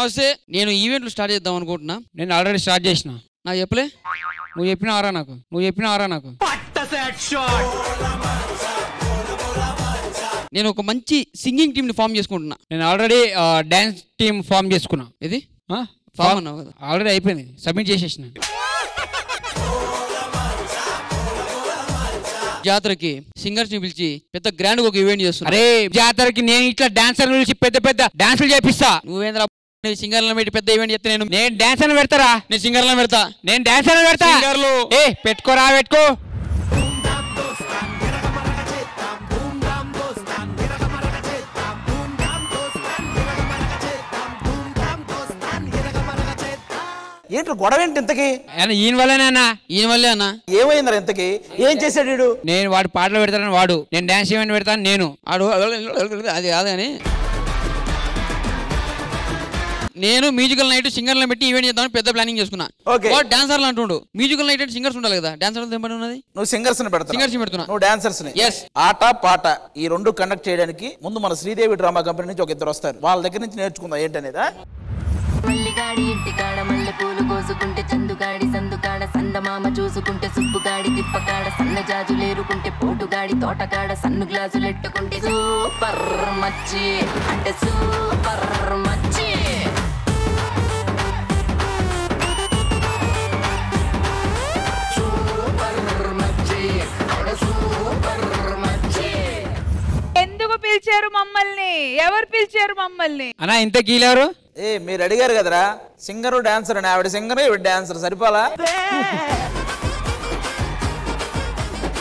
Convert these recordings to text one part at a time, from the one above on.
నమస్తే. నేను ఈవెంట్లు స్టార్ట్ చేద్దాం అనుకుంటున్నా. నేను ఆల్రెడీ స్టార్ట్ చేసిన. నాకు చెప్పలే? నువ్వు చెప్పినావరా నాకు? నేను ఒక మంచి సింగింగ్ టీమ్ ని ఫామ్ చేసుకుంటున్నా. నేను ఆల్రెడీ డాన్స్ టీమ్ ఫామ్ చేసుకున్నా. ఇది ఫామ్ అన్నావు కదా? ఆల్రెడీ అయిపోయింది, సబ్మిట్ చేసేసిన. జాతరకి సింగర్స్ ని పిలిచి పెద్ద గ్రాండ్ ఒక ఈవెంట్ చేస్తున్నా. అరే జాతరకి నేను ఇట్లా డాన్సర్ పిలిచి పెద్ద డాన్సులు చేపిస్తా. నువ్వేంద్ర సింగర్లను పెట్టి పెద్ద ఈవెంట్ చేస్తే నేను డాన్సర్ పెడతారా? నేను సింగర్లను పెడతా. నేను డాన్సర్ పెడతా. సింగర్లు పెట్టుకో. ఏంటి గొడవ ఏంటి ఇంతకి? ఈయన వల్లే అన్న. ఏమైందా ఇంతకి? ఏం చేశాడు? నేను వాడు పాటలు పెడతానని వాడు, నేను డాన్స్ ఈవెంట్ పెడతాను నేను. అది కాదని నేను మ్యూజికల్ నైట్ సింగర్లను పెట్టి ఈవెంట్ చేద్దామని పెద్ద ప్లానింగ్ చేసుకున్నా. డాన్సర్లు అంటుండు. మ్యూజికల్ నైట్ అంటే సింగర్స్ ఉండాలి కదా. డాన్సర్ ఉన్నది. నువ్వు సింగర్స్ పెడుతున్నా, నువ్వు డాన్సర్స్. ఆట పాట ఈ రెండు కండక్ట్ చేయడానికి ముందు మన శ్రీదేవి డ్రామా కంపెనీ నుంచి ఒక ఇద్దరు వస్తారు. వాళ్ళ దగ్గర నుంచి నేర్చుకుందాం ఏంటనేదా. మల్లిగాడి ఇంటికాడ మల్లె పూలు కోసుకుంటే చందుగాడి సందుకాడ సందమామ చూసుకుంటే సుబ్బుగాడి తిప్పకాడ సన్న జాజులేరుకుంటే పోటుగాడి తోటకాడ సన్ను గ్లాసులెట్టుకుంటే సూపర్ మచ్చి అంటే సూపర్ మచ్చి. ఎందుకు పిలిచారు మమ్మల్ని? ఎవరు పిలిచారు మమ్మల్ని? అన్నా ఇంత గీలేరు? మీరు అడిగారు కదరా సింగరు డాన్సర్ అని. ఆవిడ సింగర్, ఈవిడ డాన్సర్, సరిపోలా?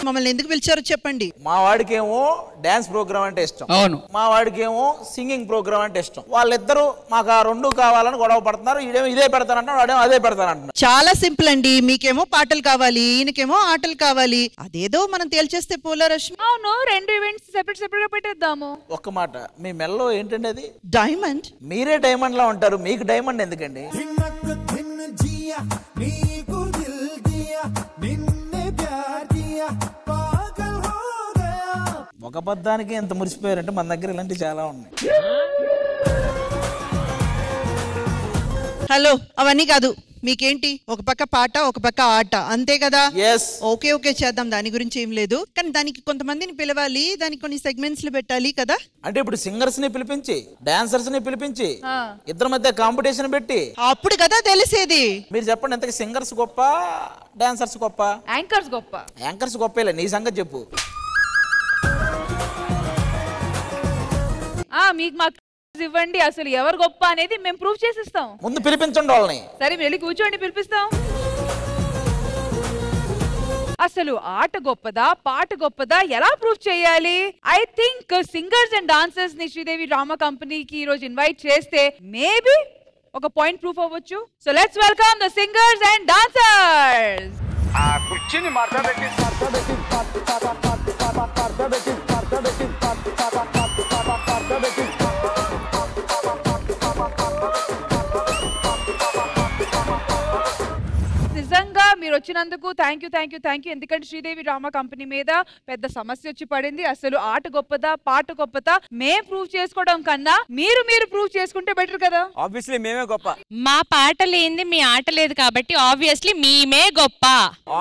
మమ్మల్ని ఎందుకు పిలిచారో చెప్పండి. మా వాడికేమో డాన్స్ ప్రోగ్రామ్ అంటే ఇష్టం, అవును. మా వాడికేమో సింగింగ్ ప్రోగ్రామ్ అంటే ఇష్టం. వాళ్ళిద్దరూ మాకు ఆ రెండు కావాలని గొడవ పడుతున్నారు. ఈడేమో ఇదే పెడతానంటున్నాడు, వాడేమో అదే పెడతానంటున్నాడు. చాలా సింపుల్ అండి. మీకేమో పాటలు కావాలి, ఈయనకేమో ఆటలు కావాలి. అదేదో మనం తేల్చేస్తే పోలా రష్మి. అవును, రెండు ఈవెంట్స్ సెపరేట్ గా పెట్టేద్దాము. ఒక్క మాట, మీ మెల్లో ఏంటండి అది? డైమండ్. మీరే డైమండ్ లా ఉంటారు, మీకు డైమండ్ ఎందుకండి? ఒక బద్దానికి ఎంత మురిసిపోయారంటే మన దగ్గర ఇలాంటివి చాలా ఉన్నాయి. హలో, అవన్నీ కాదు. మీకేంటి? ఒక పక్క పాట, ఒక పక్క ఆట, అంతే కదా? ఓకే చేద్దాం, దాని గురించి ఏం లేదు. కానీ దానికి కొంతమందిని పిలవాలి, దానికి కొన్ని సెగ్మెంట్స్ పెట్టాలి కదా. అంటే ఇప్పుడు సింగర్స్ ని పిలిపించి డాన్సర్స్ ని పిలిపించి ఇద్దరి మధ్య కాంపిటీషన్ పెట్టి అప్పుడు కదా తెలిసేది. మీరు చెప్పండి, ఎంతకి సింగర్స్ గొప్ప, డాన్సర్స్ గొప్ప? యాంకర్స్ గొప్ప. యాంకర్స్ గొప్పలే, నీ సంగతి చెప్పు. మీకు మాకు ఇవ్వండి, అసలు ఎవరు గొప్ప అనేది మేము ప్రూవ్ చేసిస్తాం. ముందు పిలిపించండి వాళ్ళని. సరే వెళ్ళి కూర్చోండి, పిలిపిస్తాం. అసలు ఆట గొప్పదా, పాట గొప్పదా, ఎలా ప్రూవ్ చేయాలి? I think singers and dancers ని శ్రీదేవి డ్రామా కంపెనీకి ఈ రోజు ఇన్వైట్ చేస్తే మేబీ ఒక పాయింట్ ప్రూఫ్ అవ్వచ్చు. So let's welcome the singers and dancers. నిజంగా మీరు వచ్చినందుకు థ్యాంక్ యూ. ఎందుకంటే శ్రీదేవి డ్రామా కంపెనీ మీద పెద్ద సమస్య వచ్చి పడింది. అసలు ఆట గొప్పదా, పాట గొప్పదా మేం ప్రూవ్ చేసుకోవడం కన్నా మీరు ప్రూవ్ చేసుకుంటే బెటర్ కదా. ఆబ్వియస్లీ మేమే గొప్ప. మా పాట లేనిది మీ ఆట లేదు కాబట్టి ఆబ్వియస్లీ మేమే గొప్ప.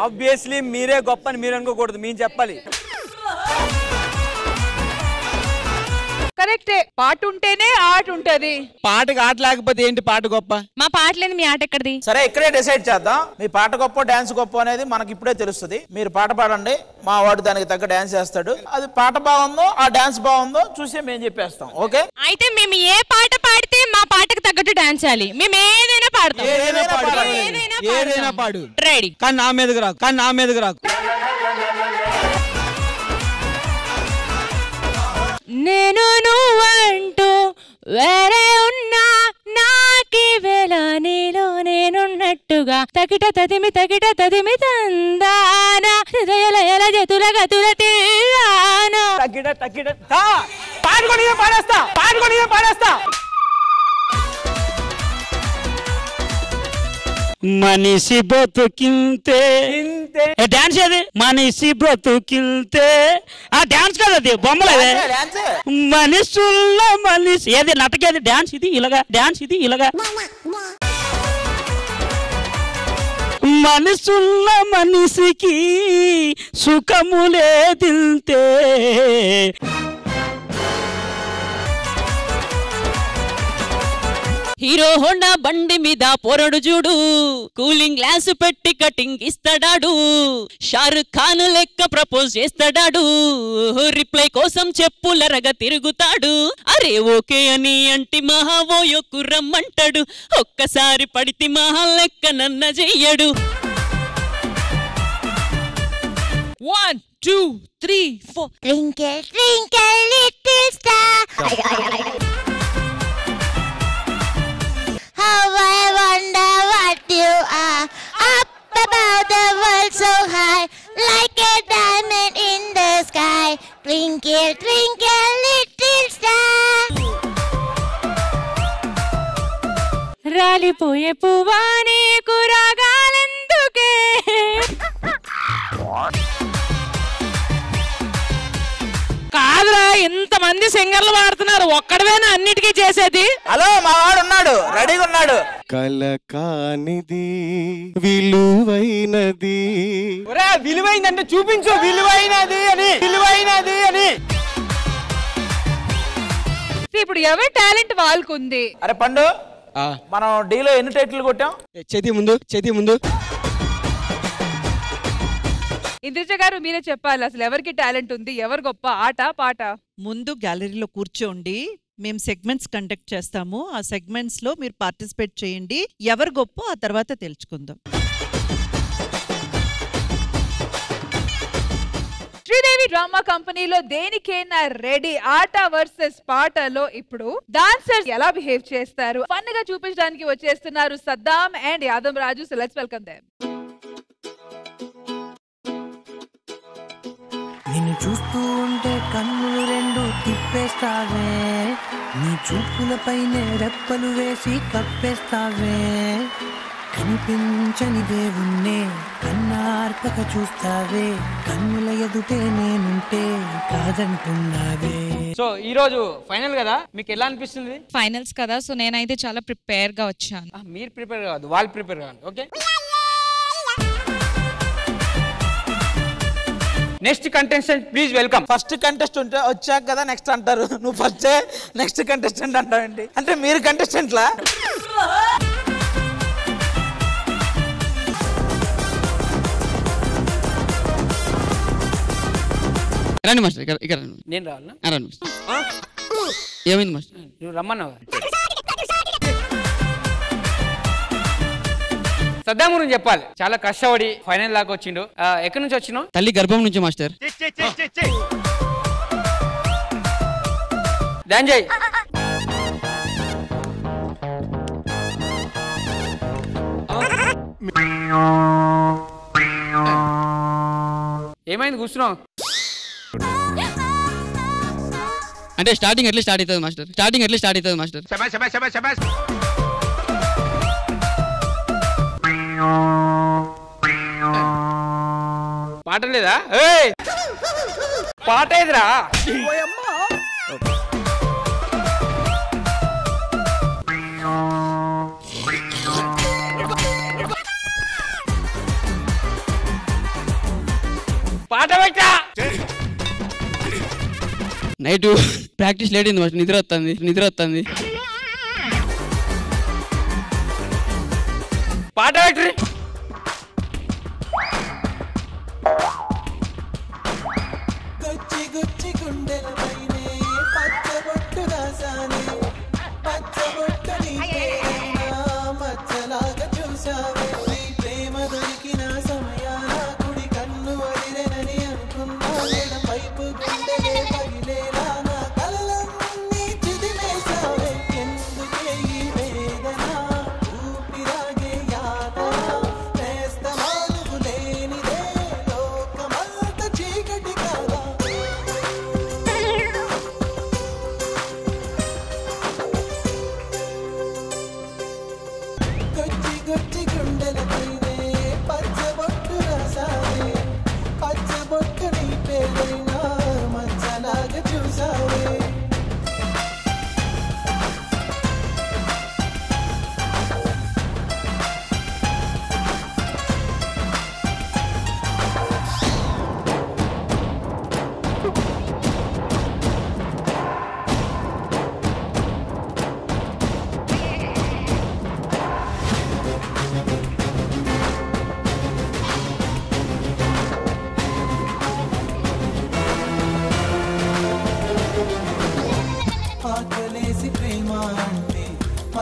ఆబ్వియస్లీ మీరే గొప్ప అని మీరు అనుకోకూడదు, మేము చెప్పాలి. కరెక్టే, పాట ఉంటేనే ఆట ఉంటది. పాటకి ఆట లేకపోతే ఏంటి పాట గొప్ప? మా పాట లేని మీ ఆట ఎక్కడిది? సరే ఇక్కడే డిసైడ్ చేద్దాం. మీ పాట గొప్ప, డాన్స్ గొప్ప అనేది మనకి ఇప్పుడే తెలుస్తుంది. మీరు పాట పాడండి, మా వాడు దానికి తగ్గ డాన్స్ చేస్తాడు. అది పాట బాగుందో, ఆ డాన్స్ బాగుందో చూసి మేము చెప్పేస్తాం. ఓకే? అయితే మేము ఏ పాట పాడితే మా పాటకు తగ్గట్టు డాన్స్ చేయాలి. మేము ఏదైనా పాడతాం. ఏదైనా పాడు. రెడీ? కానీ నా మీదకి రాకు. నేను నువ్వంటూ వేరే ఉన్నా నాకి వేళ నీలో నేనున్నట్టుగా తకిట తదిమి తందాన హృదయలయల జతుల గతుల తీరాన పాడుకొని పాడేస్తా. మనిషి బ్రతుకింతే డాన్స్ ఏది మనిషి బ్రతుకింతే ఆ డాన్స్ కదా అది బొమ్మలే మనుషుల్లో మనిషి ఏది నటకేది డాన్స్ ఇది ఇలాగా డాన్స్ ఇది ఇలాగా మనసున్న మనిషికి సుఖములే దిల్తే హీరో హోండా బండి మీద పోరడు చూడు కూలింగ్ గ్లాస్ పెట్టి కటింగ్ ఇస్తాడాడు షారుఖ్ ఖాన్ లెక్క ప్రపోజ్ చేస్తాడాడు రిప్లై కోసం చెప్పులరగా తిరుగుతాడు అరే ఓకే అని అంటి మహావోయో కుర్రమ్మంటాడు ఒక్కసారి పడితి మహా లెక్క నన్న చెయ్యడు 1 2 3 4 Twinkle twinkle little star How I wonder what you are up above the world so high like a diamond in the sky Twinkle twinkle little star రాలిపోయే పువ్వా నీకు రాగాలెందుకే కాదురా ఇంతమంది సింగర్లు పాడుతున్నారు ఒక్కడవేనా అన్నిటికీ చేసేది హలో మా వాడు ఉన్నాడు రెడీగా ఉన్నాడు కల కానిది విలువైనది విలువైందంటే చూపించు విలువైనది అని ఇప్పుడు ఎవరి టాలెంట్ వాళ్ళకుంది. అరే పండు మనం డీలో ఎన్ని టైటిల్ కొట్టాం? చేతి ముందు ఇంద్రజ గారు మీరే చెప్పాలి అసలు ఎవరికి టాలెంట్ ఉంది, ఎవరు గొప్ప ఆట పాట. ముందు గ్యాలరీలో కూర్చోండి, మేము సెగ్మెంట్స్ కండక్ట్ చేస్తాము. ఆ సెగ్మెంట్స్ లో మీరు పార్టిసిపేట్ చేయండి. ఎవరు గొప్ప ఆ తర్వాత తెలుసుకుందాం. శ్రీదేవి డ్రామా కంపెనీలో దేనికైనా రెడీ. ఆట వర్సెస్ పాటలో ఇప్పుడు డాన్సర్స్ ఎలా బిహేవ్ చేస్తారు ఫన్ గా చూపించడానికి వచ్చేస్తున్నారు Saddam and Yadav Raju. So let's welcome them. నిన్ను చూస్తూ ఉంటే కన్నులు రెండు తిప్పేస్తావే, నీ చూపులపైనే రెప్పలు వేసి కప్పేస్తావే, కనిపించని దేవుణ్ణే కన్నార్పక చూస్తావే, కన్నుల ఎదుటే నేనుంటే కాదంటున్నావే. సో ఈ రోజు ఫైనల్ కదా, మీకు ఎలా అనిపిస్తుంది? ఫైనల్స్ కదా, సో నేనైతే చాలా ప్రిపేర్ గా వచ్చాను. మీరు ప్రిపేర్ కాదు, వాళ్ళు ప్రిపేర్ కావాలి. Okay, next contestant please welcome. First contestant వచ్చాక కదా నెక్స్ట్ అంటారు, నువ్వు ఫస్ట్ నెక్స్ట్ కంటెస్టెంట్ అంటావేంటి? అంటే మీరు కంటెస్టెంట్లా? రండి మాస్టర్, ఇక్కడ నేను రావాలా? రండి మాస్టర్. ఏమైంది మాస్టర్? నువ్వు రమ్మన్నావు. సద్దాం గురించి చెప్పాలి. చాలా కష్టపడి ఫైనల్ దాకా వచ్చిండు. ఎక్కడి నుంచి వచ్చినావు? తల్లి గర్భం నుంచి మాస్టర్. డాన్స్ చేయి. ఏమైంది కూర్చున్నావు? అంటే స్టార్టింగ్ ఎట్లా స్టార్ట్ అవుతుంది మాస్టర్? స్టార్టింగ్ ఎట్లా స్టార్ట్ అవుతుంది మాస్టర్? పాట లేదా? పాట ఏదిరా? పాట పెట్టా. నైట్ ప్రాక్టీస్ లేట్ అయింది మాస్టర్, నిద్ర వస్తుంది. పాట పెట్టు.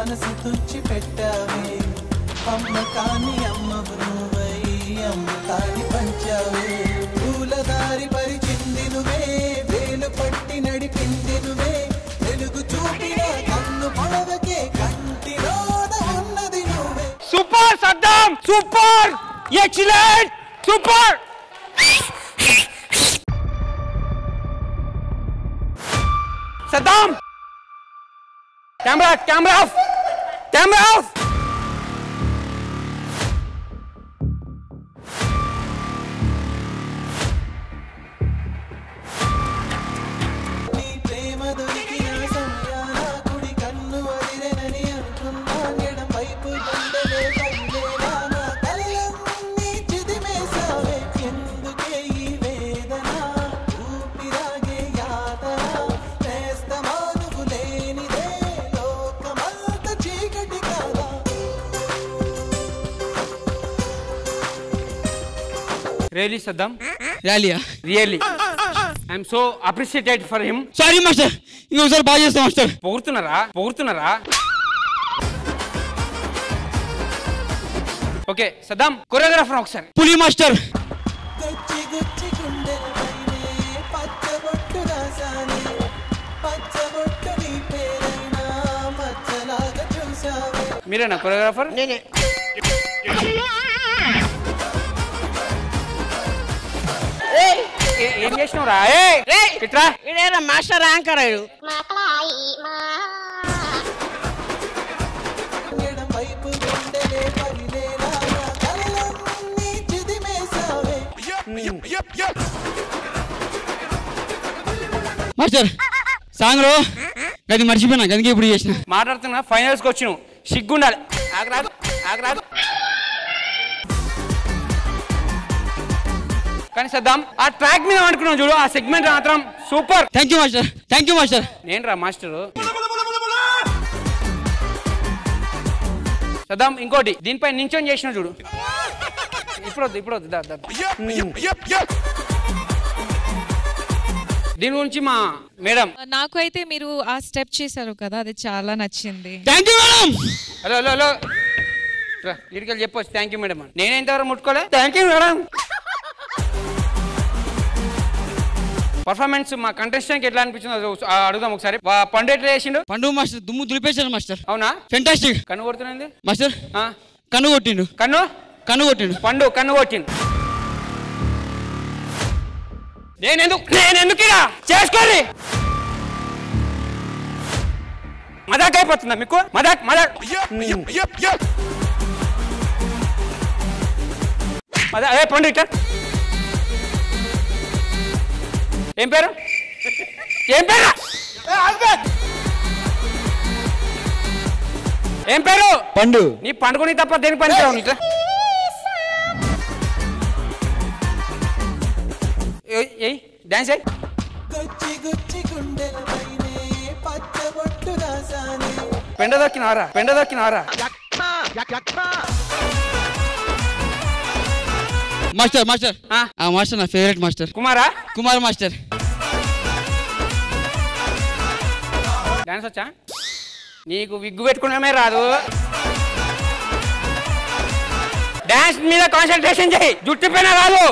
మనసు తుచ్చి పెట్టావే అమ్మ కాని అమ్మవు నువ్వై అమ్మ కాని పంచావే పూలదారి పరిచింది నువ్వే వేలు పట్టి నడిపింది నువ్వే వెలుగు చూపిన కన్ను పొడవకే కంటిలోన ఉన్నది నువ్వే. Super Saddam, super, excellent, super. Saddam, camera camera off, camera off. నీ ప్రేమ దొరికిన సమయాన కుడి కన్ను వదిలేనని అనుకున్నా ఎడం వైపు గుండెలే పగిలేలా నా కళ్ళన్నీ చిదిమేశావే ఎందుకే ఈ వేదన ఊపిరాగే యాతన నేస్తమా నువ్వు లేనిదే లోకమంత చీకటి కాదా. రియలీ సద్దాం, ర్యాలీయా? Really I'm so appreciated for him. Sorry master, ఇంకొకసారి బాగా చేస్తాం మాస్టర్. పొగుడుతున్నారా? ఓకే సద్దాం, కొరియోగ్రాఫర్ ఒకసారి. పులి మాస్టర్. గుచ్చి గుచ్చి గుండెలపైనే పచ్చబొట్టు రాసానే పచ్చబొట్టు నీ పేరైనా మచ్చలాగా చూసావే. మీరేనా కొరియోగ్రాఫర్? నేనే. ఏం చేసినవురా? ఇట్రా. ఇదేరా మాస్టర్ యాంకర్ అయ్యాడు. ఎడం వైపు గుండెలే పగిలేలా నా కళ్ళన్నీ చిదిమేశావే. మాస్టర్ సాంగ్ లో అది మర్చిపోయినా అందుకే ఇప్పుడు చేసిన. మాట్లాడుతున్నా, ఫైనల్స్కి వచ్చినావు, సిగ్గుండాలి. ఆగరాదు. కానీ సద్దాం, ఆ ట్రాక్ మీద అనుకున్నావు చూడు, ఆ సెగ్మెంట్ మాత్రం సూపర్. Thank you master. నేను రా మాస్టరు. సద్దాం, ఇంకోటి దీనిపై నించొని చేసిన చూడు. ఇప్పుడు వద్దు. దీని గురించి మా మేడం. నాకు అయితే మీరు ఆ స్టెప్ చేశారు కదా, అది చాలా నచ్చింది. Thank you madam. హలో ఇడికి చెప్పొచ్చు థ్యాంక్ యూ మేడం. నేను ఎంతవరకు ముట్టుకోలే. Thank you madam. పర్ఫార్మెన్స్ మా కంటెస్టెంట్ ఎట్లా అనిపించిందో అడుగుదాం ఒకసారి. పండు ఎట్లా చేసిండు? పండు మాస్టర్ దుమ్ము దులిపేశాడు మాస్టర్. అవునా? ఫెంటాస్టిక్. కన్ను కొడుతుంది మాస్టర్. కన్ను కొట్టిండు. పండు కన్ను కొట్టిండు. నేనెందుకు ఇలా చేసుకోండి. మదాక్ అయిపోతుందా మీకు? మదాక్ అదే పండు ఇట్లా. ఏం పేరు? పండు. నీ పండుకొని తప్ప దేనికి పనిచేయవు ఇట్లా. డాన్స్ అయ్యి. గుచ్చి గుచ్చి గుండెలపైనే పచ్చబొట్టు రాసానే. పెండ దొక్కినారా? మాస్టర్ మాస్టర్ నా favourite master. Kumar master. Dance వచ్చా? నీకు విగ్గు పెట్టుకున్నామే రాదు. డాన్స్ మీద కాన్సన్ట్రేషన్ చేయి, జుట్టు పైన రాదు.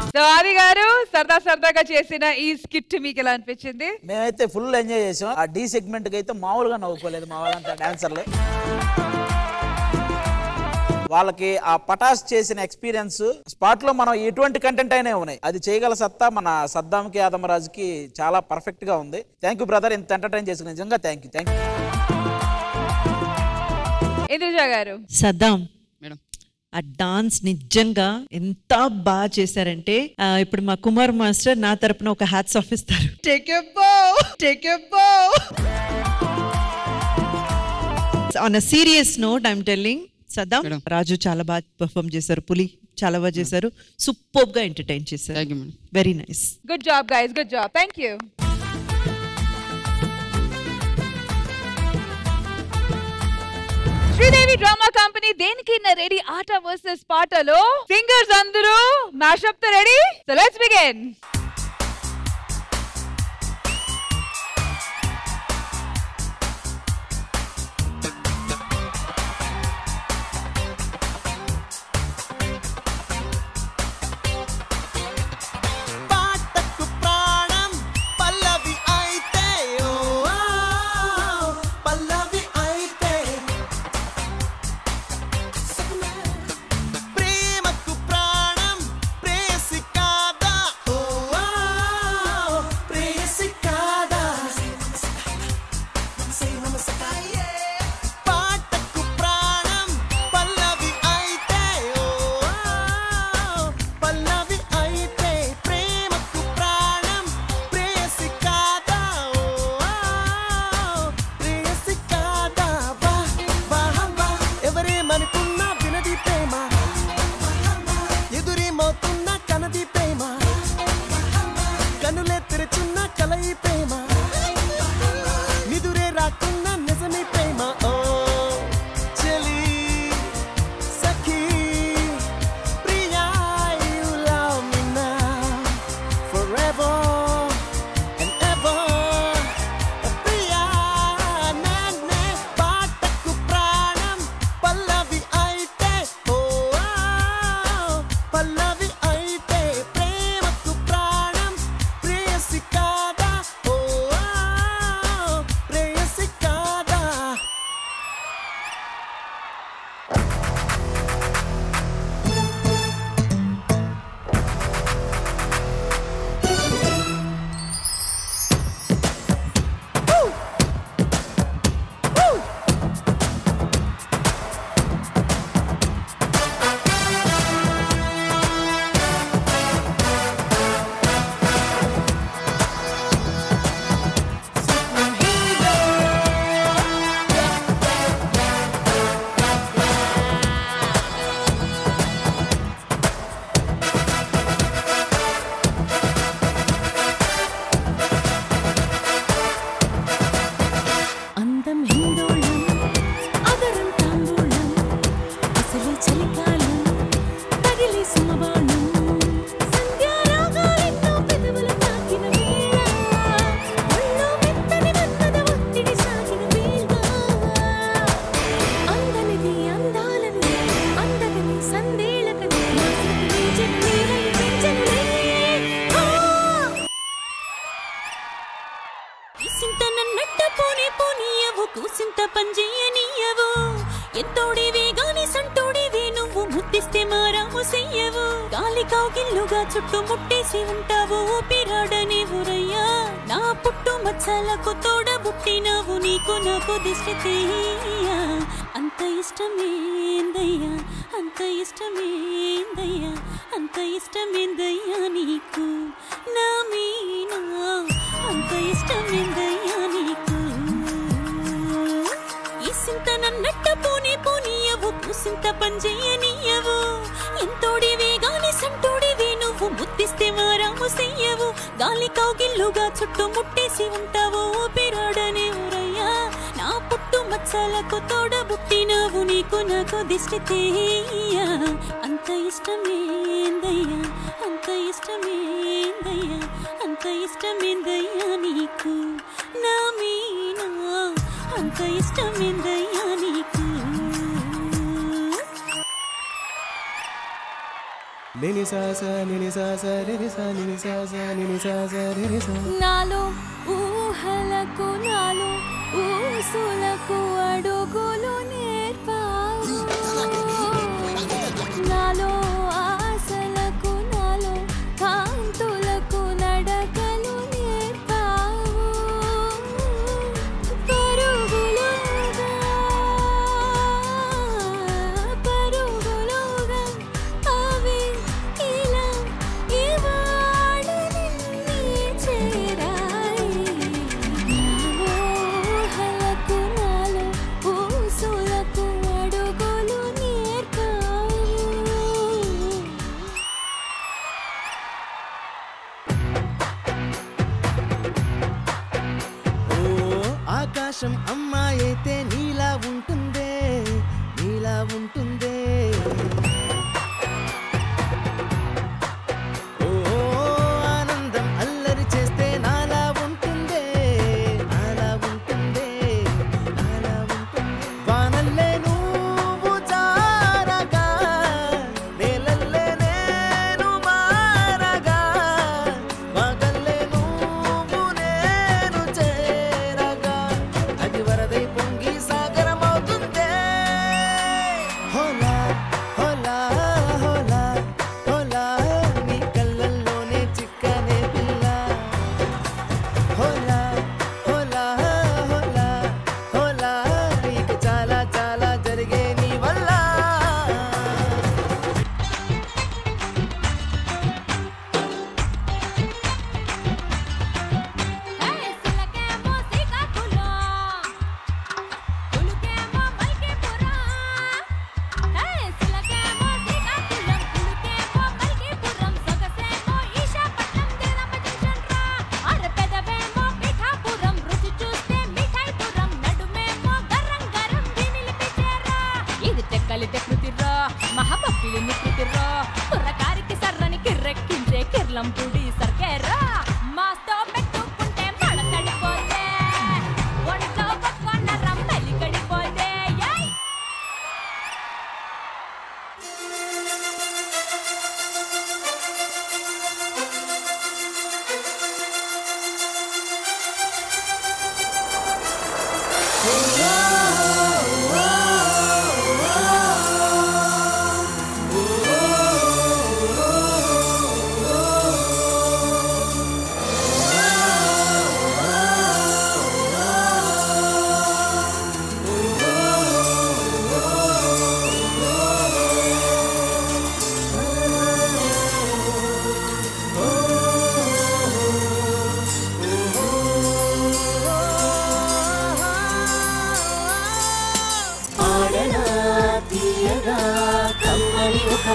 అంటే ఆది గారు సరదాగా చేసిన ఈ స్కిట్ మీకు ఎలా అనిపించింది? మేమైతే ఫుల్ ఎంజాయ్ చేసాం. ఆ డి సెగ్మెంట్ కి అయితే మామూలుగా నవ్వుకోలేదు మా వాళ్ళంతా డాన్సర్లే. వాళ్ళకి ఆ పటాస్ చేసిన ఎక్స్పీరియన్స్ స్పాట్ లో మనం ఎటువంటి కంటెంట్ అయినా ఉన్నాయి, అది చేయగల సత్తా మన సద్దాంకి యాదమరాజుకి చాలా పర్ఫెక్ట్ గా ఉంది. థ్యాంక్ యూ బ్రదర్, ఇంత ఎంటర్టైన్ చేసిన నిజంగా థ్యాంక్ యూ. ఇంద్రజ గారు. సద్దాం ఆ డాన్స్ నిజంగా ఎంత బాగా చేశారంటే ఇప్పుడు మా కుమార్ మాస్టర్ నా తరపున ఒక హ్యాట్స్ ఆఫ్ ఇస్తారు. On a serious note I'm telling, Saddam Raju చాలా బాగా పర్ఫార్మ్ చేశారు, పులి చాలా బాగా చేశారు, సూపర్ గా ఎంటర్టైన్ చేశారు. Very nice. Good job guys, good job. Thank you. Sridevi Sridevi drama company దేనికి రెడీ ఆట వర్సెస్ పాటలో సింగర్స్ అందరూ మ్యాషప్ తో రెడీ. So let's begin. చుట్టూ ముట్టేసి ఉంటావు ఊపిరాడని ఊరయ్యా నా పుట్టు మచ్చలకు తోడబుట్టినావు నీకు నాకు దిష్టి తీయ్యా అంత ఇష్టమేందయ్యా అంత ఇష్టమేందయ్యా అంత ఇష్టమేందయ్యా నీకు నా మీనా అంత ఇష్టమేందయ్యా నీకు ఈ సింత నన్నట్ట పోనీ పోనీయవు కూసింత పంజేయనీయవు ఎంతోడివి గాని సంటోడివి నువ్వు ముద్దిస్తే మారాము చెయ్యవు గాలి కౌగిల్లుగా చుట్టూ ముట్టేసి ఉంటావు ఊపిరాడని ఊరయ్యా నా పుట్టు మచ్చలకు తోడబుట్టినావు నీకు నాకు దిష్టి తీయ్యా అంత ఇష్టమేందయ్యా అంత ఇష్టమేందయ్యా అంత ఇష్టమేందయ్యా నీకు నా మీనా అంత ఇష్టమేందయ్యా నీకు నాలో ఊహలకు నాలో ఊసులకు అడుగులు నేర్పావు నాలో ఆశలకు నాలో కాంతులకు నడకలు నేర్పావు పరుగులుగా పరుగులుగా అవి ఇలా ఇవాళ నిన్నే చేరాయి నాలో ఊహలకు నాలో ఊసులకు అడుగులు నేర్పావు ఆకాశం అమ్మాయైతే నీలా ఉంటుందే నీ సంపుడి సర్కేరా మాస్తో పెట్టుకుంటే మడతడిపోతే ఒంట్లో పక్కన రంబలి కడిపోతే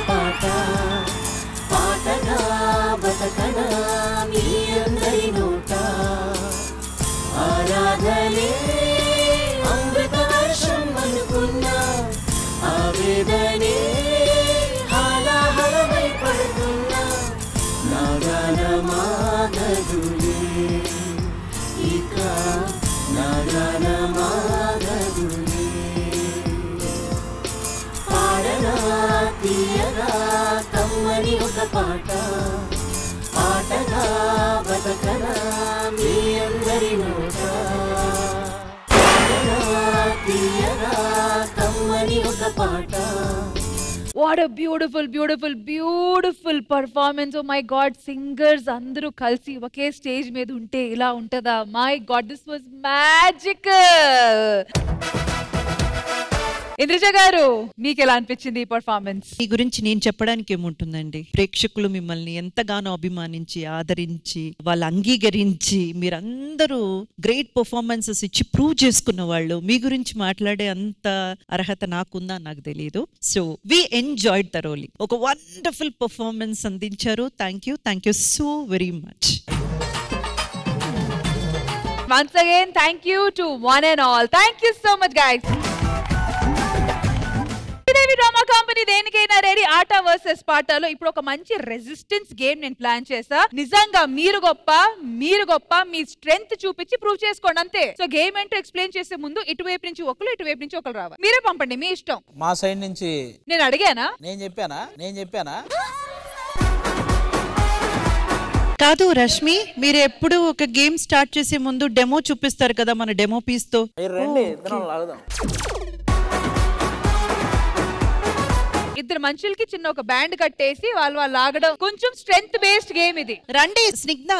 పాట పాటగా బతకనా మీ అందరి నోట ఆరాధనే అమృత వర్షం అనుకున్నా ఆవేదనే హాలాహలమై పడుతున్నా నాగానమాగదులే ఇక నాగానమాగదులే పాడనా తీయగా కమ్మని ఒక పాట పాటగా బతకనా మీ అందరి నోట పాడనా తీయగా కమ్మని ఒక పాట. What a beautiful performance. Oh my God, singers అందరూ కలిసి ఒకే స్టేజ్ మీద ఉంటే ఇలా ఉంటదా? My God, this was magical. Indraja garu, మీకు ఎలా అనిపించింది ఈ పర్ఫార్మెన్స్? ఈ గురించి నేను చెప్పడానికి ఏముంటుందండి, ప్రేక్షకులు మిమ్మల్ని ఎంతగానో అభిమానించి ఆదరించి వాళ్ళు అంగీకరించి మీరందరూ గ్రేట్ పర్ఫార్మెన్సెస్ ఇచ్చి ప్రూవ్ చేసుకున్న వాళ్ళు. మీ గురించి మాట్లాడే అంత అర్హత నాకుందా నాకు తెలియదు. So we enjoyed thoroughly. ఒక వండర్ఫుల్ పర్ఫార్మెన్స్ అందించారు. Thank you so very much. Once again, thank you to one and all. Thank you so much, guys. Sridevi drama company దేనికైనా రెడీ. ఆట వర్సెస్ పాటలో ఇప్పుడు ఒక మంచి రెసిస్టెన్స్ గేమ్ నేను ప్లాన్ చేసా. నిజంగా మీరు గొప్ప మీ స్ట్రెంగ్త్ చూపించి ప్రూవ్ చేసుకోండి అంతే. సో గేమ్ ఏంటో ఎక్స్ప్లెయిన్ చేసే ముందు ఇటువైపు నుంచి ఒకరు, ఇటువైపు నుంచి ఒకరు రావాలి. మీరే పంపండి, మీ ఇష్టం. మా సైడ్ నుంచి నేను అడిగానా? నేను చెప్పానా కాదు రష్మి, మీరు ఎప్పుడు ఒక గేమ్ స్టార్ట్ చేసే ముందు డెమో చూపిస్తారు కదా మన డెమో పీస్ తో. ఇద్దరు మనుషులకి చిన్న ఒక బ్యాండ్ కట్టేసి వాళ్ళు లాగడం. కొంచెం స్ట్రెంగ్త్ బేస్డ్ గేమ్ ఇది. రండి స్నిగ్ధ.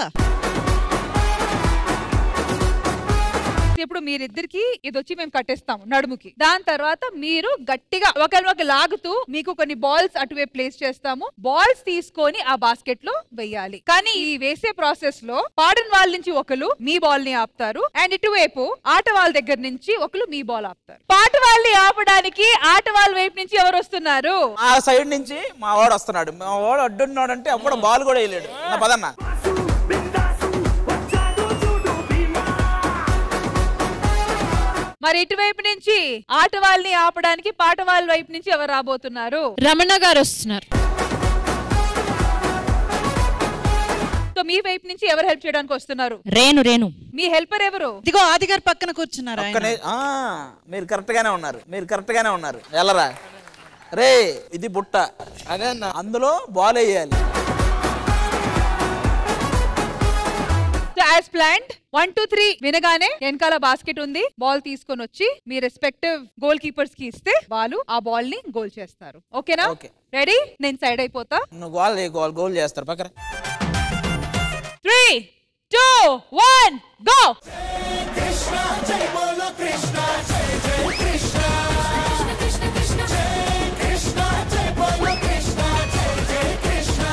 ఇప్పుడు మీరిద్దరికి ఇది వచ్చి మేము కట్టేస్తాము నడుముకి. దాని తర్వాత మీరు గట్టిగా ఒకరినొక లాగుతూ మీకు కొన్ని బాల్స్ అటువైపు ప్లేస్ చేస్తాము. బాల్స్ తీసుకొని ఆ బాస్కెట్ లో వెయ్యాలి. కానీ ఈ వేసే ప్రాసెస్ లో పాడిన వాళ్ళ నుంచి ఒకరు మీ బాల్ ని ఆపుతారు, అండ్ ఇటువైపు ఆట వాళ్ళ దగ్గర నుంచి ఒకరు మీ బాల్ ఆపుతారు. పాట వాళ్ళని ఆపడానికి ఆట వాళ్ళ వైపు నుంచి ఎవరు వస్తున్నారు? ఆ సైడ్ నుంచి మా వాడు వస్తున్నాడు. మా వాడు అడ్డున్నాడు అంటే అప్పుడు బాల్ కూడా వేయలేడు. పదన్నా. మరి ఇటువైపు నుంచి ఆట వాళ్ళని ఆపడానికి పాట వాళ్ళ వైపు నుంచి ఎవరు రాబోతున్నారు? రమణ గారు వస్తున్నారు. సో మీ వైపు నుంచి ఎవరు హెల్ప్ చేయడానికి వస్తున్నారు? రేణు. మీ హెల్పర్ ఎవరు? ఇదిగో ఆది గారు పక్కన కూర్చున్నారు. మీరు కరెక్ట్ గానే ఉన్నారు. ఎల్లరా రే, ఇది బుట్ట, అదే అందులో బాల్ వేయాలి. యాజ్ ప్లాన్డ్ 1 2 3 వినగానే వెనకాల బాస్కెట్ ఉంది. బాల్ తీసుకొని వచ్చి మీ రెస్పెక్టివ్ గోల్ కీపర్స్ కి ఇస్తే వాళ్ళు ఆ బాల్ ని గోల్ చేస్తారు. ఓకేనా? రెడీ? నేను సైడ్ అయిపోతా. గోల్ చేస్తారు పక్కన. 3 2 1 గో. కృష్ణ జై బోలో కృష్ణ, జై జై కృష్ణ. కృష్ణ కృష్ణ జై కృష్ణ, జై బోలో కృష్ణ, జై జై కృష్ణ.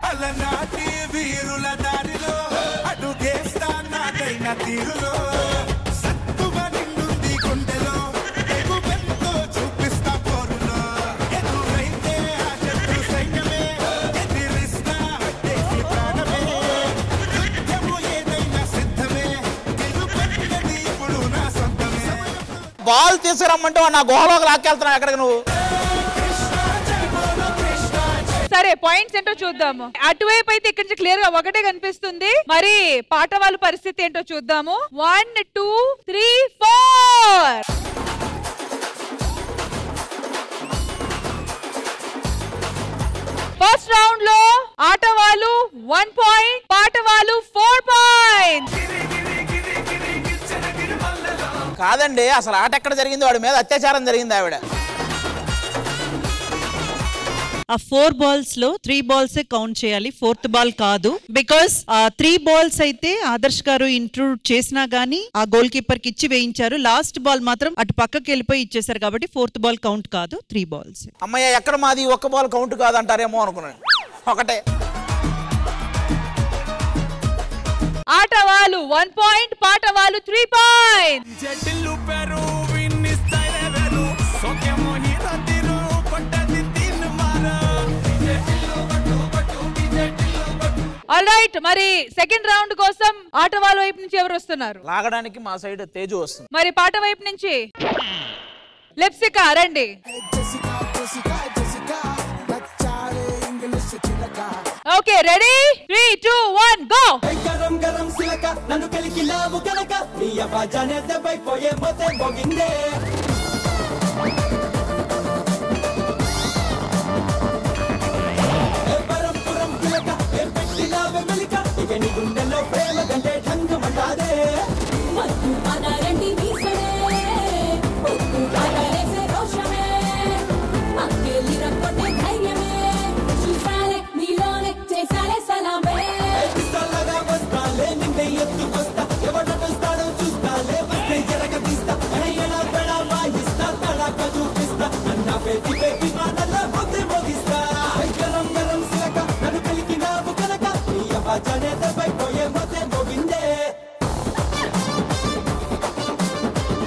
అలనాటి వీరుల దారిలో అడుగేస్తా నాదైన తీరులో. సత్తు బాల్ తీసుకురమ్మంటే వాడు నా గుహలోకి లాక్కెళ్తున్నావు ఎక్కడికి నువ్వు? సరే పాయింట్స్ ఏంటో చూద్దాము. అటువైపు అయితే ఇక్కడ నుంచి క్లియర్ గా ఒకటే కనిపిస్తుంది. మరి పాట వాళ్ళ పరిస్థితి ఏంటో చూద్దాము. 1 2 3 4. ఫస్ట్ రౌండ్ లో ఆట వాళ్ళు 1 పాయింట్, పాట వాళ్ళు 4 పాయింట్స్. కాదండి, అసలు ఆట ఎక్కడ జరిగింది? వాడి మీద అత్యాచారం జరిగింది ఆవిడ. ఆ 4 బాల్స్ లో 3 బాల్స్ కౌంట్ చేయాలి, 4th బాల్ కాదు. బికాస్ 3 బాల్స్ అయితే ఆదర్శ్ గారు ఇంట్రూడ్ చేసినా గానీ ఆ గోల్ కీపర్ కి ఇచ్చి వేయించారు. లాస్ట్ బాల్ మాత్రం అటు పక్కకి వెళ్ళిపోయి ఇచ్చేసారు కాబట్టి 4th బాల్ కౌంట్ కాదు, 3 బాల్స్. అమ్మయ్య, ఎక్కడ మాది ఒక్క బాల్ కౌంట్ కాదంటారేమో అనుకున్నాను. ఒకటే. ఆట వాళ్ళు 1 పాయింట్, పాట వాళ్ళు 3 పాయింట్స్. ఆల్రైట్, మరి సెకండ్ రౌండ్ కోసం ఆట వాళ్ళ వైపు నుంచి ఎవరు వస్తున్నారు? లాగడానికి మా సైడ్ తేజు వస్తుంది. మరి పాట వైపు నుంచి లెప్సికా రండి. Okay, ready? 3 2 1 గో. గరం గరం సిలక నన్ను కలికిలావు గనక నీ అబాజానే దెబ్బైపోయే మొతే మోగిందే.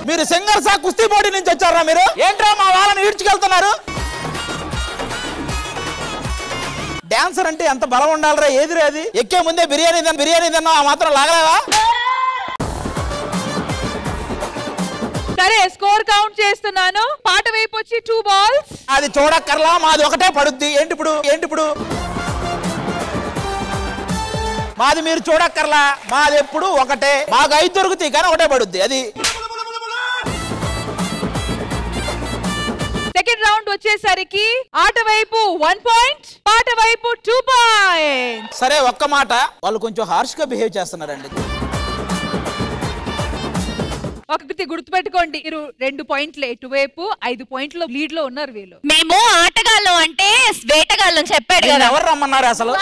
మీరు సింగర్సా కుస్తీ పోటీ నుంచి వచ్చారా? మీరు ఏంట్రా మా వాళ్ళని ఈడ్చుకెళ్తున్నారు? డాన్సర్ అంటే ఎంత బలం ఉండాలరా? ఏదిరా అది? ఎక్కే ముందే బిర్యానీ తిన్నా ఆ మాత్రం లాగలేవా? సరే, స్కోర్ కౌంట్ చేస్తున్నాను. పాట వైపు వచ్చి 2 బాల్స్. అది చూడక్కర్లా, మాది ఒకటే పడుద్ది. ఏంటి ఇప్పుడు మాది మీరు చూడక్కర్లా, మాది ఎప్పుడు ఒకటే. మాకు 5 దొరుకుతాయి కానీ ఒకటే పడుద్ది. అది సెకండ్ రౌండ్ వచ్చేసరికి ఆట వైపు 1 పాయింట్, పాట వైపు 2 పాయింట్స్. సరే, ఒక్క మాట, వాళ్ళు కొంచెం హార్ష్ గా బిహేవ్ చేస్తున్నారండి. ఒకటి గుర్తుపెట్టుకోండి, మీరు 2 పాయింట్లు ఎటువైపు, 5 పాయింట్ల లీడ్ లో ఉన్నారు వీళ్ళు. మేము ఆటగాళ్ళం అంటే వేటగాళ్ళం చెప్పాడు కదా. ఎవరు రమ్మన్నారు అసలు?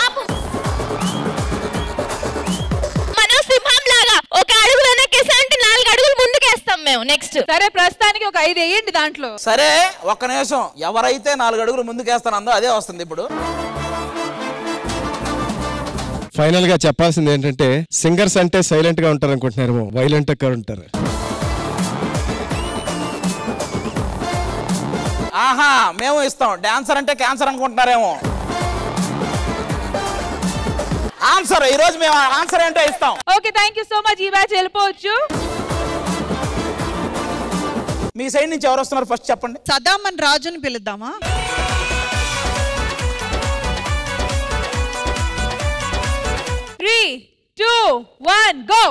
మనం సింహం లాగా ఒక అడుగు వెనక్కేసా అంటే 4 అడుగులు ముందుకేస్తాం మేము. నెక్స్ట్ సరే, ప్రస్తుతానికి ఒక 5 వేయండి దాంట్లో. సరే, ఒక్క నిమిషం. ఎవరైతే 4 అడుగులు ముందుకేస్తానందో అదే వస్తుంది ఇప్పుడు. ఫైనల్ గా చెప్పాల్సింది ఏంటంటే, సింగర్స్ అంటే సైలెంట్ గా ఉంటారు అనుకుంటున్నారేమో, వైలెంట్ గా ఉంటారు. ఆహా, మేము ఇస్తాం. డాన్సర్ అంటే క్యాన్సర్ అనుకుంటున్నారేమో. ఆన్సర్ ఈ రోజు మేము ఆన్సర్ ఏంటో ఇస్తాం. Okay, thank you so much. ఈ మ్యాచ్ వెళ్ళిపోవచ్చు. మీ సైడ్ నుంచి ఎవరు వస్తున్నారు ఫస్ట్ చెప్పండి. సదామన్ రాజుని పిలుద్దామా? Three 2 1 go.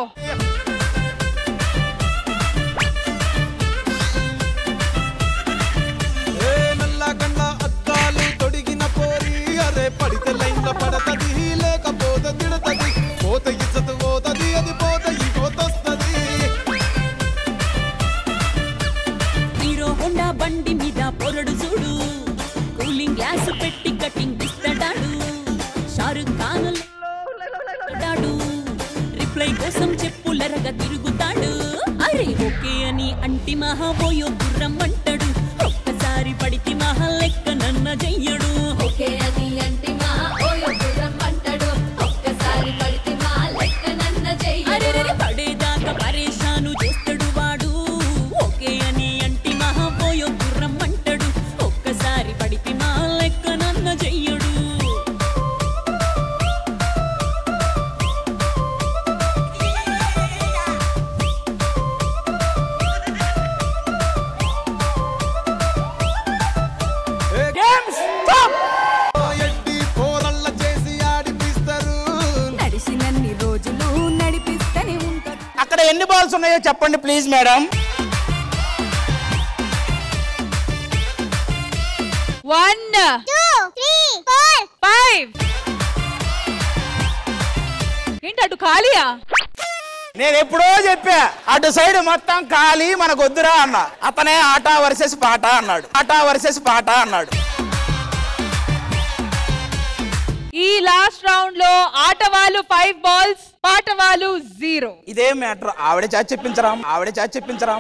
పడితే లైన్ల పడతది, లేకపోతే తిడతది, పోత ఇచ్చత పోతది, అది పోత ఈ పోతొస్తది. హీరో హోండా బండి మీద పొరడు చూడు, కూలింగ్ గ్లాస్ పెట్టి కటింగ్ ఇస్తాడు, షారుఖ్ ఖాన్ రిప్లై కోసం చెప్పులరగా తిరుగుతాడు. అరే ఓకే అని అంటి మహాబోయో గుర్రం అంటాడు, ఒక్కసారి పడితే మహా లెక్క నన్న చెయ్యడు. ఓకే అని అంటి మహాబోయో గుర్రం అంటాడు, ఒక్కసారి పడితే మహా లెక్క నన్న చెయ్యడు. అరే పడేదాకా పరేషాను చేస్తాడు వాడు. ఓకే అని అంటి మహాబోయో గుర్రం అంటాడు, ఒక్కసారి పడితే మహా లెక్క నన్న చెయ్యడు. ఎన్ని బాల్స్ ఉన్నాయో చెప్పండి ప్లీజ్ మేడం. 1 2 3 4 5. ఏంటి అటు ఖాళీయా? నేను ఎప్పుడో చెప్పా అటు సైడ్ మొత్తం ఖాళీ మనకు వద్దురా అన్న. అతనే ఆట వర్సెస్ పాట అన్నాడు. ఆట వర్సెస్ పాట అన్నాడు. ఈ లాస్ట్ రౌండ్ లో ఆట వాళ్ళు 5 బాల్స్, పాట వాళ్ళు 0. ఇదే మ్యాటర్. ఆవిడ చేత చెప్పించరా.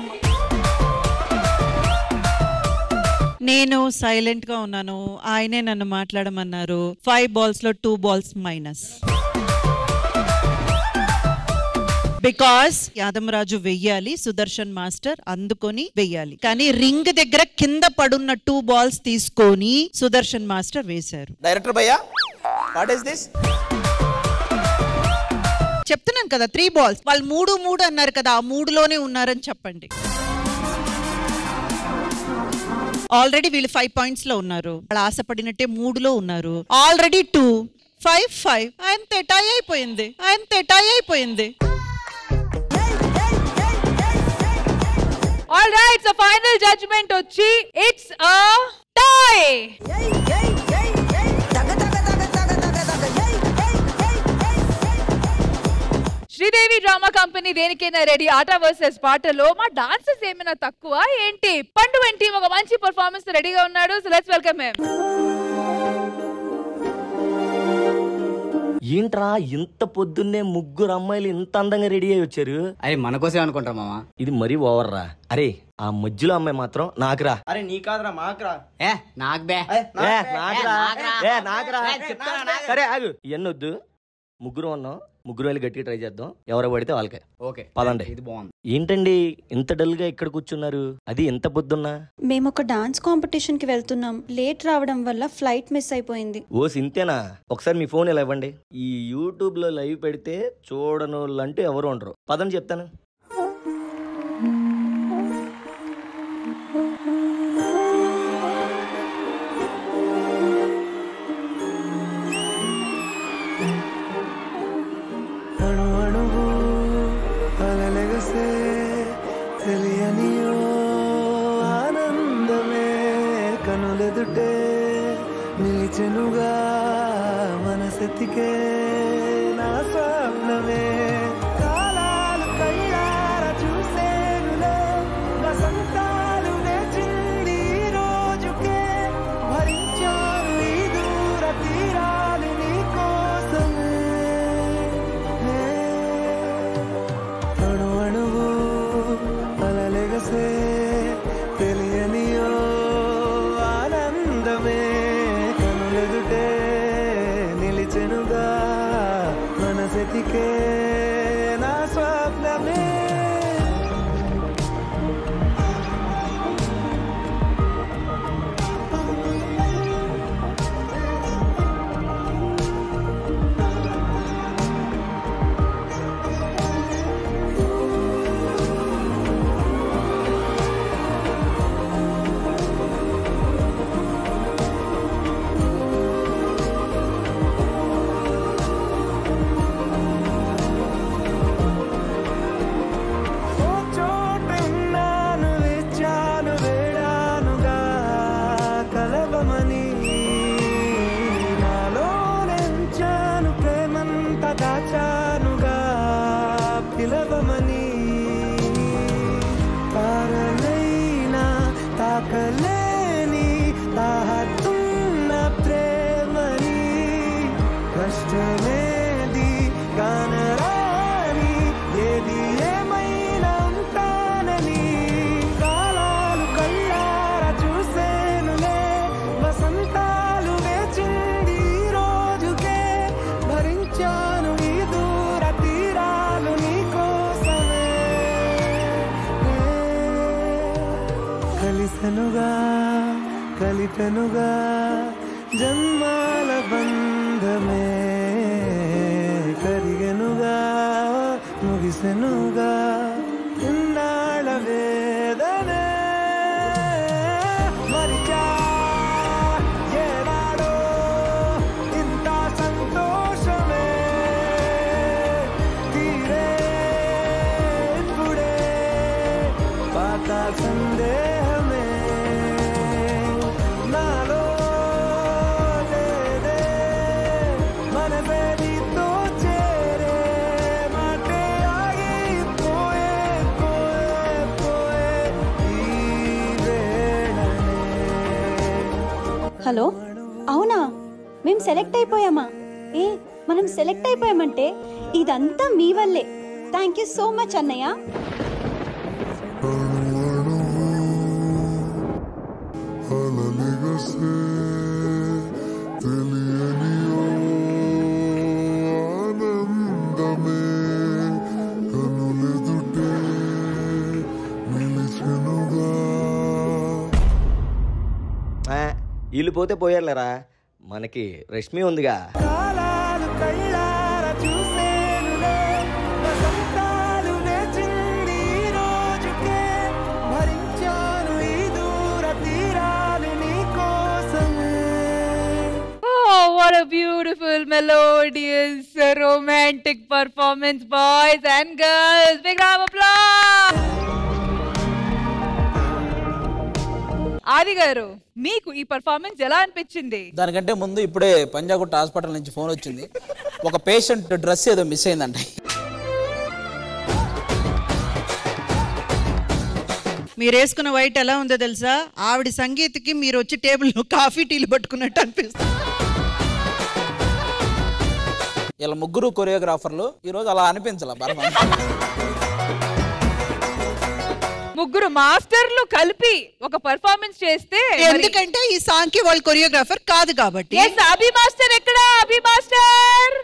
నేను సైలెంట్ గా ఉన్నాను, ఆయనే నన్ను మాట్లాడమన్నారు. 5 బాల్స్ లో 2 బాల్స్ మైనస్. బికాస్ యాదమరాజు వెయ్యాలి, సుదర్శన్ మాస్టర్ అందుకొని వెయ్యాలి. కానీ రింగ్ దగ్గర కింద పడున్న 2 బాల్స్ తీసుకొని సుదర్శన్ మాస్టర్ వేశారు. డైరెక్టర్ భయ్యా, వాట్ ఇస్ దిస్? చెప్తున్నాను కదా 3 బాల్స్. వాళ్ళు 3 అన్నారు కదా, ఆ 3లోనే ఉన్నారని చెప్పండి. ఆల్రెడీ వీళ్ళు 5 పాయింట్స్ లో ఉన్నారు. వాళ్ళు ఆశపడినట్టే 3లో ఉన్నారు. ఆల్రెడీ 2 5 5 అంతే టై అయిపోయింది. All right, so final judgement వచ్చి it's a tie. Sridevi drama company దేనికైనా రెడీ. ఆట వర్సెస్ పాటలో మా డాన్సర్స్ ఏమైనా తక్కువ ఏంటి? పండు వెంటి ఒక మంచి పర్ఫార్మెన్స్ రెడీగా ఉన్నాడు. So let's welcome him. ఏంట్రా ఇంత పొద్దున్నే 3 అమ్మాయిలు ఇంత అందంగా రెడీ అయ్యి వచ్చారు? అరే మన కోసే అనుకుంటా మామా. ఇది మరీ ఓవర్ రా. అరే ఆ మధ్యలో అమ్మాయి మాత్రం నాకురా. అరే నీ కాదురా మాకురా. నాకు బే నాకురా. సరే ఆగు, ఇవన్నీ వద్దు. 3 ఉన్నాం, 3 వెళ్ళి గట్టిగా ట్రై చేద్దాం. ఎవరో పడితే వాళ్ళకే. ఓకే పదండి. ఇది బాగుంది. ఏంటండి ఇంత డల్ గా ఇక్కడ కూర్చున్నారు? అది ఎంత పొద్దున్నా? మేము ఒక డాన్స్ కాంపిటీషన్ కి వెళ్తున్నాం. లేట్ రావడం వల్ల ఫ్లైట్ మిస్ అయిపోయింది. ఓ సింతేనా? ఒకసారి మీ ఫోన్ ఇలా ఇవ్వండి. ఈ యూట్యూబ్ లో లైవ్ పెడితే చూడనోళ్ళంటూ ఎవరు ఉండరు. పదని చెప్తాను. తెలియనియో ఆనందమే కనులెదుటే నిలిచెనుగా మనసెతికే నా స్వప్నమే. కాలాలు కళ్ళార చూసేనులే వసంతాలు వేచింది రోజుకే. భరించాను ఈ దూర తీరాలు నీ కోసమే. అణువణువు అలలెగసే తెలియనియో ఆనందమే కనులెదుటే నిలిచెనుగా మనసెతికే నా స్వప్నమే. దాచానుగా పిలవమని పారలైనా తాకలేని తాహతున్న ప్రేమని కష్టమేది కానరాని ఏది ఏమైనా ఉంటానని కాలాలు కళ్ళార చూసేనులే వసంతాలు వేచింది రోజుకే భరించాను ఈ దూర తీరాలు నీ కోసమే కలిసెనుగా కలిపెనుగా జన్మాల బంధమే కరిగెనుగా ముగిసెనుగా ఇన్నాళ్ళ వేదనే మరిచా ఏనాడో ఇంత సంతోషమే తీరే సెలెక్ట్ అయిపోయామా? మనం సెలెక్ట్ అయిపోయామంటే ఇదంతా మీ వల్లే. థ్యాంక్ యూ సో మచ్ అన్నయ్య. వీళ్ళు పోతే పోయారులేరా, మనకి రష్మి ఉందిగా. What a beautiful, melodious, romantic performance, boys and girls. Big round of applause. ఆది గారు, మీకు ఈ పర్ఫార్మెన్స్ ఎలా అనిపించింది? దానికంటే ముందు ఇప్పుడే పంజాగుట్ట హాస్పిటల్ నుంచి ఫోన్ వచ్చింది. ఒక పేషెంట్ డ్రెస్ ఏదో మిస్ అయిందంట. మీరు వేసుకున్న వైట్ ఎలా ఉందో తెలుసా? ఆవిడ సంగీతకి మీరు వచ్చి టేబుల్లో కాఫీ టీలు పట్టుకున్నట్టు అనిపిస్తుంది. ఇలా ముగ్గురు కొరియోగ్రాఫర్లు ఈరోజు అలా అనిపించాల. ముగ్గురు మాస్టర్లు కలిపి ఒక పర్ఫార్మెన్స్ చేస్తే, ఎందుకంటే ఈ సాంగ్ కి వాళ్ళు కొరియోగ్రాఫర్ కాదు కాబట్టి. అభి మాస్టర్ ఎక్కడ? అభి మాస్టర్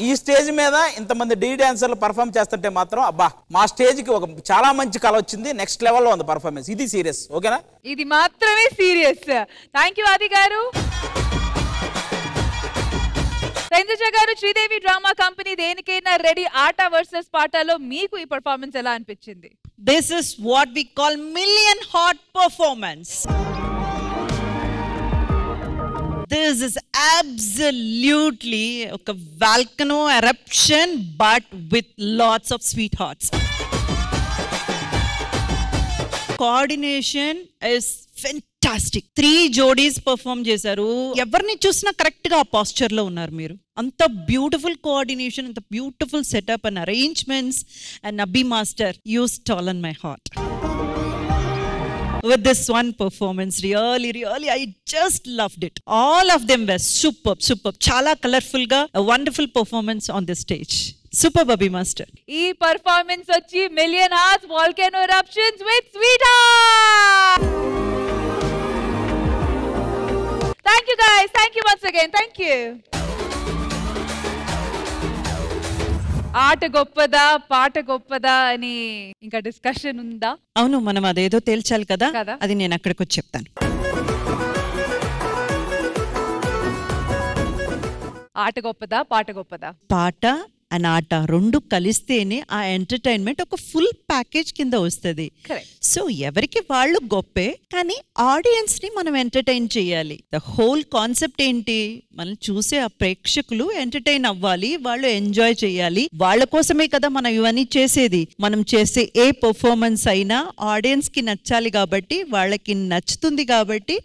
ఈ స్టేజ్ మీద ఇంతమంది డీ డాన్సర్లు పర్ఫార్మ్ చేస్తుంటే మాత్రం అబ్బా, మా స్టేజ్ కి ఒక చాలా మంచి కళ వచ్చింది. నెక్స్ట్ లెవెల్లో ఉంది పర్ఫార్మెన్స్. ఇది సీరియస్, ఓకేనా? ఇది మాత్రమే సీరియస్. థ్యాంక్ యూ ఆది గారు. సంజయ్ గారు, శ్రీదేవి డ్రామా కంపెనీ దేనికైనా రెడీ ఆట వర్సెస్ పాటలో మీకు ఈ పర్ఫార్మెన్స్ ఎలా అనిపించింది? This is what we call million hot performance. This is absolutely a volcano eruption, but with lots of sweethearts. Coordination is fantastic. 3 జోడీస్ perform చేశారు. ఎవరిని చూసినా కరెక్ట్ గా ఆ పాస్చర్ లో ఉన్నారు మీరు. అంత బ్యూటిఫుల్ కోఆర్డినేషన్, అంత beautiful setup and arrangements. And అబ్బి master, you stole in my heart with this one performance. Really I just loved it. All of them were superb. Chala colorful ga a wonderful performance on the stage. Super Abhi Master. ఈ performance వచ్చి million hearts volcano eruptions with sweetheart. Thank you guys. Thank you once again. Thank you. ఆట గొప్పదా పాట గొప్పదా అని ఇంకా discussion ఉందా? అవును, మనం అదేదో తేల్చాలి కదా. అది నేను అక్కడికి వచ్చి చెప్తాను. ఆట గొప్పదా పాట గొప్పదా? పాట అండ్ ఆట రెండు కలిస్తేనే ఆ ఎంటర్టైన్మెంట్ ఒక ఫుల్ ప్యాకేజ్ కింద వస్తుంది. సో ఎవరికి వాళ్ళు గొప్పే, కానీ ఆడియన్స్ ని మనం ఎంటర్టైన్ చేయాలి. ద హోల్ కాన్సెప్ట్ ఏంటి? మనం చూసే ఆ ప్రేక్షకులు ఎంటర్టైన్ అవ్వాలి, వాళ్ళు ఎంజాయ్ చేయాలి. వాళ్ళ కోసమే కదా మనం ఇవన్నీ చేసేది. మనం చేసే ఏ పర్ఫార్మెన్స్ అయినా ఆడియన్స్ కి నచ్చాలి కాబట్టి, వాళ్ళకి నచ్చుతుంది కాబట్టి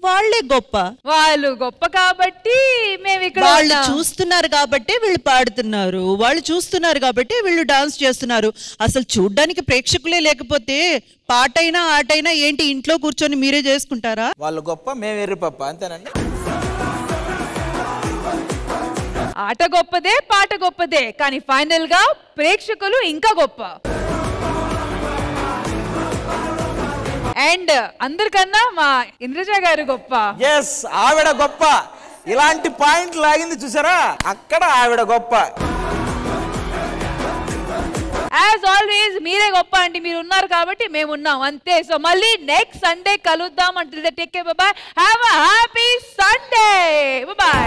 వాళ్ళే గొప్ప. వాళ్ళు గొప్ప కాబట్టి మేము ఇక్కడ, వాళ్ళు చూస్తున్నారు కాబట్టి వీళ్ళు పాడుతున్నారు, వాళ్ళు చూస్తున్నారు కాబట్టి వీళ్ళు డాన్స్ చేస్తున్నారు. అసలు చూడ్డానికి ప్రేక్షకులే లేకపోతే పాటైనా ఆటైనా ఏంటి, ఇంట్లో కూర్చొని మీరే చేసుకుంటారా? వాళ్ళు గొప్ప, మేము ఎర్రిపప్ప, అంతేనండి. ఆట గొప్పదే పాట గొప్పదే, కానీ ఫైనల్ గా ప్రేక్షకులు ఇంకా గొప్ప. అండ్ అందరికన్నా మా ఇంద్రజ గారు గొప్ప. ఎస్, ఆవిడ గొప్ప. ఇలాంటి పాయింట్ లాగింది చూసారా, అక్కడ ఆవిడ గొప్ప. యాజ్ ఆల్వేస్ మీరే గొప్ప అండి, మీరు ఉన్నారు కాబట్టి మేము ఉన్నాం, అంతే. సో మళ్ళీ నెక్స్ట్ సండే కలుద్దాం. Until then take care, bye bye, have a happy Sunday, bye by.